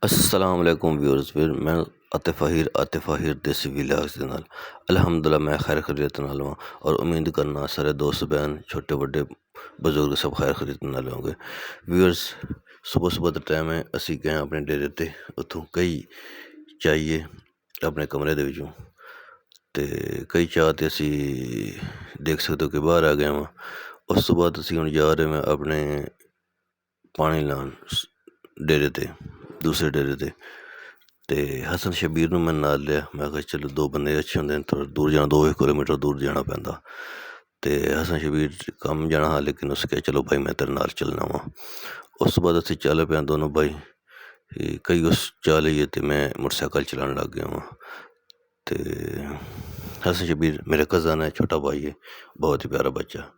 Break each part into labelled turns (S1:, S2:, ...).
S1: अस्सलाम वालेकुम व्यूअर्स। फिर मैं आतिफ आहिर देसी व्लॉग्स ਦੇ ਨਾਲ अल्हम्दुलिल्लाह मैं खैर खैरियत ਨਾਲ ਹਾਂ और उम्मीद करना सारे दोस्त बहन छोटे बड़े बुजुर्ग सब खैर खैरियत ਨਾਲ ਹੋਣਗੇ। व्यूअर्स सुबह ਦਾ ਟਾਈਮ ਹੈ, ਅਸੀਂ ਗਏ ਆਪਣੇ ਡੇਰੇ ਤੇ, ਉੱਥੋਂ ਕਈ ਚਾਹੀਏ ਆਪਣੇ ਕਮਰੇ ਦੇ ਵਿੱਚੋਂ ਤੇ ਕਈ ਚਾਹ ਤੇ ਅਸੀਂ ਦੇਖ ਸਕਦੇ ਹੋ ਕਿ ਬਾਹਰ ਆ ਗਏ ਹਾਂ। ਉਸ ਤੋਂ ਬਾਅਦ ਅਸੀਂ ਹੁਣ ਜਾ ਰਹੇ ਹਾਂ ਆਪਣੇ ਪਾਣੀ ਲਾਉਣ ਡੇਰੇ ਤੇ, ਦੂਸਰੇ ਡੇਰੇ ਤੇ। ਅਤੇ ਹਸਨ ਸ਼ਬੀਰ ਨੂੰ ਮੈਂ ਨਾਲ ਲਿਆ। ਮੈਂ ਕਿਹਾ ਚਲੋ ਦੋ ਬੰਦੇ ਅੱਛੇ ਹੁੰਦੇ ਨੇ, ਥੋੜ੍ਹਾ ਦੂਰ ਜਾਣਾ, 2 ਕਿਲੋਮੀਟਰ ਦੂਰ ਜਾਣਾ ਪੈਂਦਾ। ਅਤੇ ਹਸਨ ਸ਼ਬੀਰ ਕੰਮ ਜਾਣਾ ਹਾਂ, ਲੇਕਿਨ ਉਸ ਕਿਹਾ ਚਲੋ ਭਾਈ ਮੈਂ ਤੇਰੇ ਨਾਲ ਚੱਲਣਾ ਵਾ। ਉਸ ਤੋਂ ਬਾਅਦ ਅਸੀਂ ਚੱਲ ਪਏ ਦੋਨੋਂ ਭਾਈ, ਕਈ ਉਸ ਚਾਹ ਲਈਏ ਅਤੇ ਮੈਂ ਮੋਟਰਸਾਈਕਲ ਚਲਾਉਣ ਲੱਗ ਗਿਆ ਵਾਂ। ਅਤੇ ਹਸਨ ਸ਼ਬੀਰ ਮੇਰਾ ਕਜ਼ਨ ਹੈ, ਛੋਟਾ ਭਾਈ ਹੈ, ਬਹੁਤ ਹੀ ਪਿਆਰਾ ਬੱਚਾ।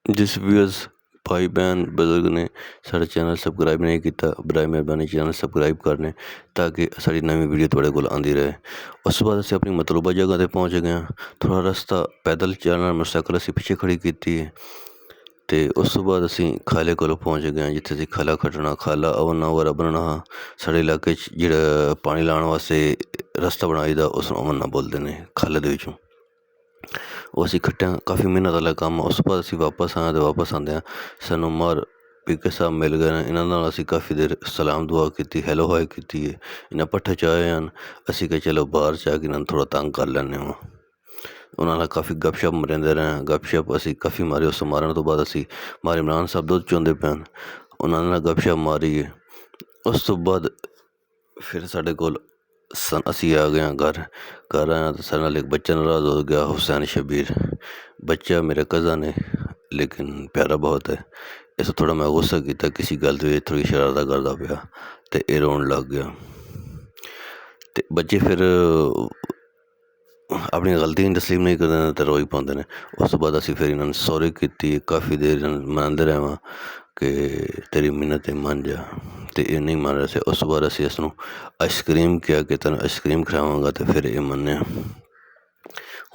S1: ਜਿਸ ਵੀਅਰਸ भाई बहन बुजुर्ग ने साढ़े चैनल सबसक्राइब नहीं किया, बराए मेहरबानी चैनल सबसक्राइब कर लें ताकि साड़ी नवी वीडियो थोड़े को आती रहे। उस बाद असी अपनी मतलूबा जगह पर पहुँच गए। थोड़ा रस्ता पैदल चलना, मोटरसाइकिल असी पिछे खड़ी की ते उस तो बाद असी खाले को पहुँच गए जिथे असी खाला खटना, खाला अवन वगैरह बनना। साढ़े इलाके जो पानी लाने वास्ते रस्ता बनाई दा उस अवन बोलते हैं खाले दे विचों। ਉਹ ਅਸੀਂ ਖੱਟਿਆ, ਕਾਫੀ ਮਿਹਨਤ ਵਾਲਾ ਕੰਮ। ਉਸ ਤੋਂ ਬਾਅਦ ਅਸੀਂ ਵਾਪਸ ਆਏ ਅਤੇ ਵਾਪਸ ਆਉਂਦਿਆਂ ਸਾਨੂੰ ਮਾਰ ਪੀਕੇ ਸਾਹਿਬ ਮਿਲ ਗਏ ਨੇ। ਇਹਨਾਂ ਨਾਲ ਅਸੀਂ ਕਾਫੀ ਦੇਰ ਸਲਾਮ ਦੁਆ ਕੀਤੀ, ਹੈਲੋ ਹਾਏ ਕੀਤੀ ਹੈ। ਇਹਨਾਂ ਪੱਠੇ 'ਚ ਆਏ ਹਨ। ਅਸੀਂ ਕਿਹਾ ਚਲੋ ਬਾਹਰ ਜਾ ਕੇ ਇਹਨਾਂ ਨੂੰ ਥੋੜ੍ਹਾ ਤੰਗ ਕਰ ਲੈਂਦੇ ਹਾਂ। ਉਹਨਾਂ ਨਾਲ ਕਾਫੀ ਗੱਪਸ਼ਪ ਮਾਰਦੇ ਰਹੇ। ਗੱਪਸ਼ਪ ਅਸੀਂ ਕਾਫੀ ਮਾਰੀ। ਉਸ ਮਾਰਨ ਤੋਂ ਬਾਅਦ ਅਸੀਂ ਮਾਰੇ ਇਮਰਾਨ ਸਾਹਿਬ ਦੁੱਧ ਚੋਂਦੇ ਪਏ, ਉਹਨਾਂ ਨਾਲ ਗੱਪਸ਼ਪ ਮਾਰੀ ਹੈ। ਉਸ ਤੋਂ ਬਾਅਦ ਫਿਰ ਸਾਡੇ ਕੋਲ ਅਸੀਂ ਆ ਗਏ ਹਾਂ ਘਰ ਆਇਆ ਤਾਂ ਸਾਡੇ ਨਾਲ ਇੱਕ ਬੱਚਾ ਨਾਰਾਜ਼ ਹੋ ਗਿਆ, ਹੁਸੈਨ ਸ਼ਬੀਰ ਬੱਚਾ ਮੇਰਾ ਕਜ਼ਨ ਹੈ, ਲੇਕਿਨ ਪਿਆਰਾ ਬਹੁਤ ਹੈ। ਇਸ ਤੋਂ ਥੋੜ੍ਹਾ ਮੈਂ ਗੁੱਸਾ ਕੀਤਾ, ਕਿਸੇ ਗੱਲ ਦੇ ਵਿੱਚ ਥੋੜ੍ਹੀ ਸ਼ਰਾਰਤਾਂ ਕਰਦਾ ਪਿਆ ਅਤੇ ਇਹ ਰੋਣ ਲੱਗ ਗਿਆ। ਅਤੇ ਬੱਚੇ ਫਿਰ ਆਪਣੀ ਗਲਤੀ ਤਸਲੀਮ ਨਹੀਂ ਕਰਦੇ ਨੇ ਅਤੇ ਰੋਈ ਪਾਉਂਦੇ ਨੇ। ਉਸ ਤੋਂ ਬਾਅਦ ਅਸੀਂ ਫਿਰ ਇਹਨਾਂ ਨੂੰ ਸੌਰੀ ਕੀਤੀ, ਕਾਫੀ ਦੇਰ ਇਹਨਾਂ ਨੂੰ ਮਨਾਉਂਦੇ ਰਹੇ ਹਾਂ ਕਿ ਤੇਰੀ ਮਿੰਨਤ ਮੰਨ ਜਾ, ਅਤੇ ਇਹ ਨਹੀਂ ਮੰਨ ਰਿਹਾ ਸੀ। ਉਸ ਤੋਂ ਬਾਅਦ ਅਸੀਂ ਇਸ ਨੂੰ ਆਈਸਕ੍ਰੀਮ ਕਿਹਾ ਕਿ ਤੈਨੂੰ ਆਈਸਕ੍ਰੀਮ ਖਿਲਾਵਾਂਗਾ, ਅਤੇ ਫਿਰ ਇਹ ਮੰਨਿਆ।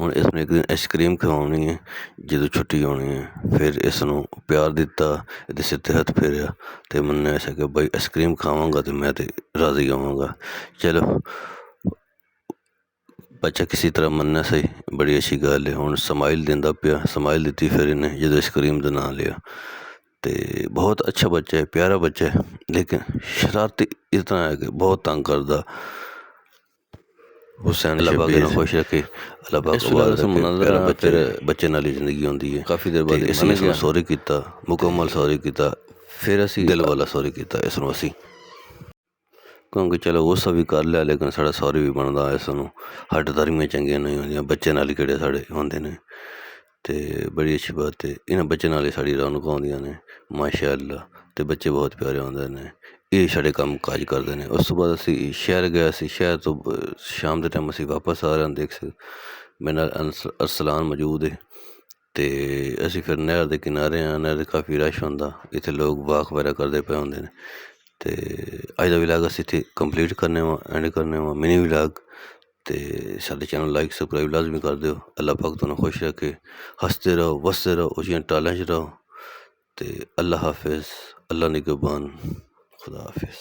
S1: ਹੁਣ ਇਸ ਨੂੰ ਇੱਕ ਦਿਨ ਆਈਸਕ੍ਰੀਮ ਖਵਾਉਣੀ ਹੈ ਜਦੋਂ ਛੁੱਟੀ ਹੋਣੀ ਹੈ। ਫਿਰ ਇਸ ਨੂੰ ਪਿਆਰ ਦਿੱਤਾ, ਇਹਦੇ ਸਿਰ 'ਤੇ ਹੱਥ ਫੇਰਿਆ ਅਤੇ ਮੰਨਿਆ ਐਸਾ ਕਿ ਬਾਈ ਆਈਸਕ੍ਰੀਮ ਖਾਵਾਂਗਾ ਅਤੇ ਮੈਂ ਤਾਂ ਰਾਜ਼ੀ ਹੋਵਾਂਗਾ। ਚਲੋ ਬੱਚਾ ਕਿਸੇ ਤਰ੍ਹਾਂ ਮੰਨਿਆ ਸਹੀ, ਬੜੀ ਅੱਛੀ ਗੱਲ ਹੈ। ਹੁਣ ਸਮਾਈਲ ਦਿੰਦਾ ਪਿਆ, ਸਮਾਈਲ ਦਿੱਤੀ ਫਿਰ ਇਹਨੇ ਜਦੋਂ ਆਈਸਕ੍ਰੀਮ ਦਾ ਨਾਂ ਲਿਆ। ਅਤੇ ਬਹੁਤ ਅੱਛਾ ਬੱਚਾ ਹੈ, ਪਿਆਰਾ ਬੱਚਾ ਹੈ, ਲੇਕਿਨ ਸ਼ਰਾਰਤੀ ਇਸ ਤਰ੍ਹਾਂ ਹੈ ਕਿ ਬਹੁਤ ਤੰਗ ਕਰਦਾ। ਹੁਸੈਨ ਅੱਲਾਹ ਪਾਕ ਨੂੰ ਖੁਸ਼ ਰੱਖੇ, ਅੱਲਾਹ ਪਾਕ ਪਿਆਰਾ ਬੱਚੇ ਨਾਲ ਹੀ ਜ਼ਿੰਦਗੀ ਹੁੰਦੀ ਹੈ। ਕਾਫੀ ਦੇਰ ਬਾਅਦ ਅਸੀਂ ਇਸ ਨੂੰ ਸੌਰੀ ਕੀਤਾ, ਮੁਕੰਮਲ ਸੌਰੀ ਕੀਤਾ। ਫਿਰ ਅਸੀਂ ਦਿਲ ਵਾਲਾ ਸੌਰੀ ਕੀਤਾ ਇਸ ਨੂੰ ਅਸੀਂ, ਕਿਉਂਕਿ ਚਲੋ ਗੁੱਸਾ ਵੀ ਕਰ ਲਿਆ, ਲੇਕਿਨ ਸਾਡਾ ਸੌਰੀ ਵੀ ਬਣਦਾ। ਇਸ ਨੂੰ ਹੱਡਦਾਰੀਆਂ ਚੰਗੀਆਂ ਨਹੀਂ ਹੁੰਦੀਆਂ, ਬੱਚੇ ਨਾਲ ਹੀ ਕਿਹੜੇ ਸਾਡੇ ਹੁੰਦੇ ਨੇ। ਅਤੇ ਬੜੀ ਅੱਛੀ ਬਾਤ ਹੈ, ਇਹਨਾਂ ਬੱਚੇ ਨਾਲ ਹੀ ਸਾਡੀ ਰੌਣਕਾਂ ਆਉਂਦੀਆਂ ਨੇ ਮਾਸ਼ਾ ਅੱਲਾਹ। ਅਤੇ ਬੱਚੇ ਬਹੁਤ ਪਿਆਰੇ ਹੁੰਦੇ ਨੇ, ਇਹ ਸਾਡੇ ਕੰਮ ਕਾਜ ਕਰਦੇ ਨੇ। ਉਸ ਤੋਂ ਬਾਅਦ ਅਸੀਂ ਸ਼ਹਿਰ ਗਏ ਸੀ। ਸ਼ਹਿਰ ਤੋਂ ਸ਼ਾਮ ਦੇ ਟਾਈਮ ਅਸੀਂ ਵਾਪਸ ਆ ਰਹੇ ਹਾਂ। ਦੇਖ ਸਕਦੇ ਮੇਰੇ ਨਾਲ ਅਰਸਲਾਨ ਮੌਜੂਦ ਹੈ। ਅਤੇ ਅਸੀਂ ਫਿਰ ਨਹਿਰ ਦੇ ਕਿਨਾਰੇ ਹਾਂ। ਨਹਿਰ 'ਤੇ ਕਾਫੀ ਰਸ਼ ਹੁੰਦਾ, ਇੱਥੇ ਲੋਕ ਵਾਕ ਵਗੈਰਾ ਕਰਦੇ ਪਏ ਹੁੰਦੇ ਨੇ। ਅਤੇ ਅੱਜ ਦਾ ਵਲੌਗ ਅਸੀਂ ਇੱਥੇ ਕੰਪਲੀਟ ਕਰਨੇ ਵਾ, ਐਂਡ ਕਰਨੇ ਵਾ ਮਿਨੀ ਵਲੌਗ। ਅਤੇ ਸਾਡੇ ਚੈਨਲ ਲਾਈਕ ਸਬਸਕ੍ਰਾਈਬ ਲਾਜ਼ਮੀ ਕਰ ਦਿਓ। ਅੱਲਾਹ ਪਾਕ ਤੁਹਾਨੂੰ ਖੁਸ਼ ਰੱਖੇ, ਹੱਸਦੇ ਰਹੋ, ਵਸਦੇ ਰਹੋ, ਉੱਚੀਆਂ ਟਾਲਾਂ 'ਚ ਰਹੋ। ਅਤੇ ਅੱਲਾਹ ਹਾਫਿਜ਼, ਅੱਲਾਹ ਨਿਗਹਬਾਨ, ਖੁਦਾ ਹਾਫਿਜ਼।